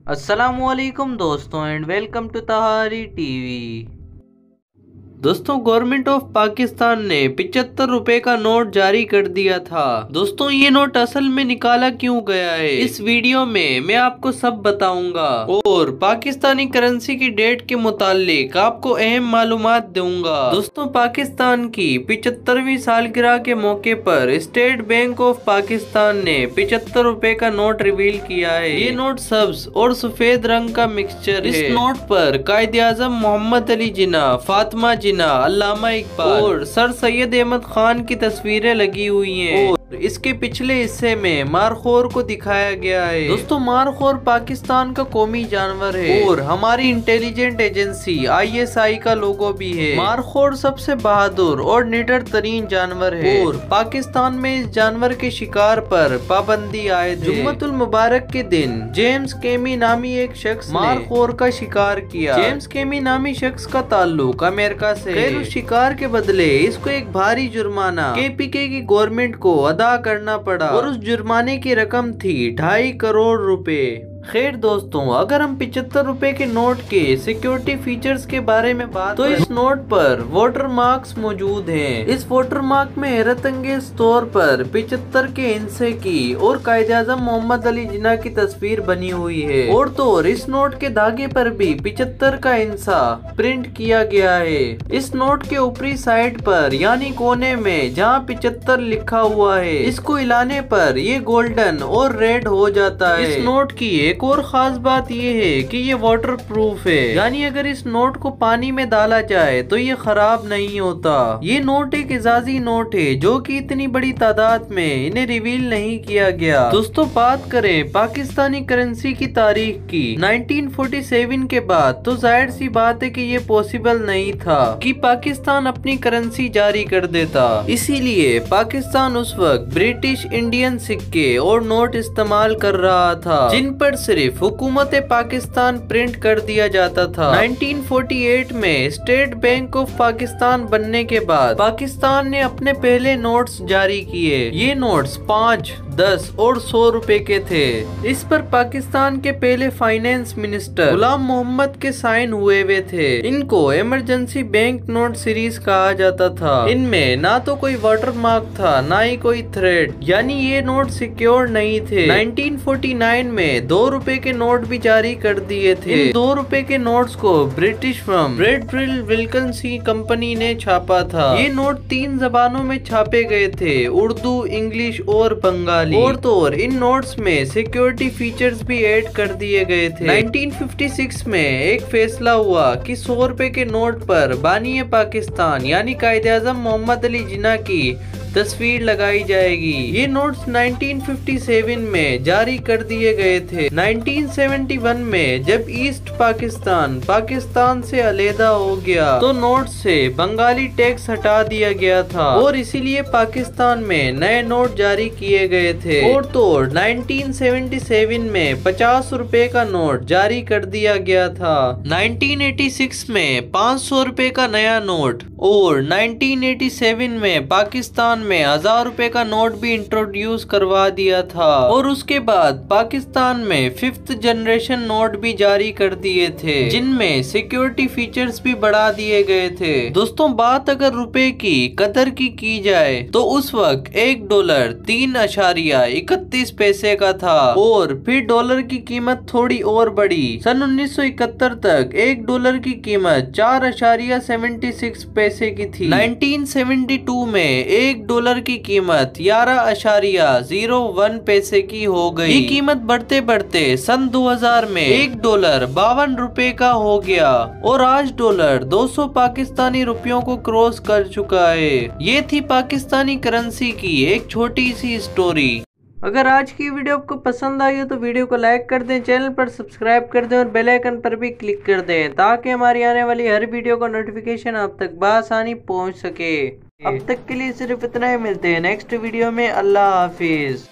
अस्सलामुअलैकुम दोस्तों and welcome to Tahari TV. दोस्तों गवर्नमेंट ऑफ पाकिस्तान ने 75 रुपए का नोट जारी कर दिया था। दोस्तों ये नोट असल में निकाला क्यों गया है इस वीडियो में मैं आपको सब बताऊंगा और पाकिस्तानी करेंसी की डेट के मुतालिक आपको अहम मालूमात दूंगा। दोस्तों पाकिस्तान की 75वीं सालगिरह के मौके पर स्टेट बैंक ऑफ पाकिस्तान ने 75 रुपए का नोट रिवील किया है। ये नोट सब्ज और सफेद रंग का मिक्सचर है। इस नोट पर कायदे आजम मोहम्मद अली जिन्ना, फातिमा जिन्ना, अल्लामा इकबाल और सर सैयद अहमद खान की तस्वीरें लगी हुई हैं। और इसके पिछले हिस्से में मारखोर को दिखाया गया है। दोस्तों मारखोर पाकिस्तान का कौमी जानवर है और हमारी इंटेलिजेंट एजेंसी ISI का लोगो भी है। मारखोर सबसे बहादुर और निडर तरीन जानवर है और पाकिस्तान में इस जानवर के शिकार पर पाबंदी आयद है। जुम्मतुल मुबारक के दिन जेम्स केमी नामी एक शख्स मारखोर का शिकार किया। जेम्स केमी नामी शख्स का ताल्लुक अमेरिका से है। उस शिकार के बदले इसको एक भारी जुर्माना KPK की गवर्नमेंट को अदा करना पड़ा और उस जुर्माने की रकम थी 2.5 करोड़ रुपए। खैर दोस्तों अगर हम 75 रुपए के नोट के सिक्योरिटी फीचर्स के बारे में बात तो इस नोट पर वाटर मार्क्स मौजूद हैं। इस वाटर मार्क में हैरत अंगेज तौर पर 75 के हिस्से की और कायदे आजम मोहम्मद अली जिन्ना की तस्वीर बनी हुई है। और तो और इस नोट के धागे पर भी 75 का हिस्सा प्रिंट किया गया है। इस नोट के ऊपरी साइड पर यानी कोने में जहाँ 75 लिखा हुआ है इसको हिलाने पर ये गोल्डन और रेड हो जाता है। इस नोट की एक और खास बात ये है कि ये वाटर प्रूफ है, यानी अगर इस नोट को पानी में डाला जाए तो ये खराब नहीं होता। ये नोट एक इजाजी नोट है जो कि इतनी बड़ी तादाद में इन्हें रिवील नहीं किया गया। दोस्तों बात करें पाकिस्तानी करेंसी की तारीख की 1947 के बाद तो जाहिर सी बात है कि ये पॉसिबल नहीं था कि पाकिस्तान अपनी करेंसी जारी कर देता। इसीलिए पाकिस्तान उस वक्त ब्रिटिश इंडियन सिक्के और नोट इस्तेमाल कर रहा था जिन पर सिर्फ हुकूमत पाकिस्तान प्रिंट कर दिया जाता था। 1948 में स्टेट बैंक ऑफ पाकिस्तान बनने के बाद पाकिस्तान ने अपने पहले नोट्स जारी किए। ये नोट्स 5, 10 और 100 रुपए के थे। इस पर पाकिस्तान के पहले फाइनेंस मिनिस्टर गुलाम मोहम्मद के साइन हुए हुए थे। इनको इमरजेंसी बैंक नोट सीरीज कहा जाता था। इनमें ना तो कोई वाटर मार्क था ना ही कोई थ्रेड, यानी ये नोट सिक्योर नहीं थे। 1949 में 2 रुपए के नोट भी जारी कर दिए थे। इन 2 रुपए के नोट्स को ब्रिटिश फर्म ब्रेडब्रिल विल्किंसन कंपनी ने छापा था। ये नोट 3 जबानों में छापे गए थे, उर्दू, इंग्लिश और बंगाली। और तो और इन नोट्स में सिक्योरिटी फीचर्स भी ऐड कर दिए गए थे। 1956 में एक फैसला हुआ कि 100 रुपए के नोट पर बानी पाकिस्तान यानी कायदे आजम मोहम्मद अली जिन्ना की तस्वीर लगाई जाएगी। ये नोट्स 1957 में जारी कर दिए गए थे। 1971 में जब ईस्ट पाकिस्तान से अलहदा हो गया तो नोट से बंगाली टैक्स हटा दिया गया था और इसीलिए पाकिस्तान में नए नोट जारी किए गए थे। और तो 1977 में 50 रुपए का नोट जारी कर दिया गया था। 1986 में 500 रुपए का नया नोट और 1987 में पाकिस्तान में 1000 रुपए का नोट भी इंट्रोड्यूस करवा दिया था। और उसके बाद पाकिस्तान में 5th जनरेशन नोट भी जारी कर दिए थे जिनमें सिक्योरिटी फीचर्स भी बढ़ा दिए गए थे। दोस्तों बात अगर रुपए की कदर की जाए तो उस वक्त $1 3.31 पैसे का था और फिर डॉलर की कीमत थोड़ी और बढ़ी। सन 1971 तक $1 की कीमत 4.76 पैसे की थी। 1972 में $1 की कीमत 11.01 पैसे की हो गई। ये कीमत बढ़ते बढ़ते सन 2000 में $1 52 रुपए का हो गया और आज डॉलर 200 पाकिस्तानी रुपयों को क्रॉस कर चुका है। ये थी पाकिस्तानी करेंसी की एक छोटी सी स्टोरी। अगर आज की वीडियो आपको पसंद आई हो तो वीडियो को लाइक कर दें, चैनल पर सब्सक्राइब कर दें और बेल आइकन पर भी क्लिक कर दें ताकि हमारी आने वाली हर वीडियो का नोटिफिकेशन आप तक बआसानी पहुंच सके। अब तक के लिए सिर्फ इतना ही, मिलते हैं नेक्स्ट वीडियो में। अल्लाह हाफिज।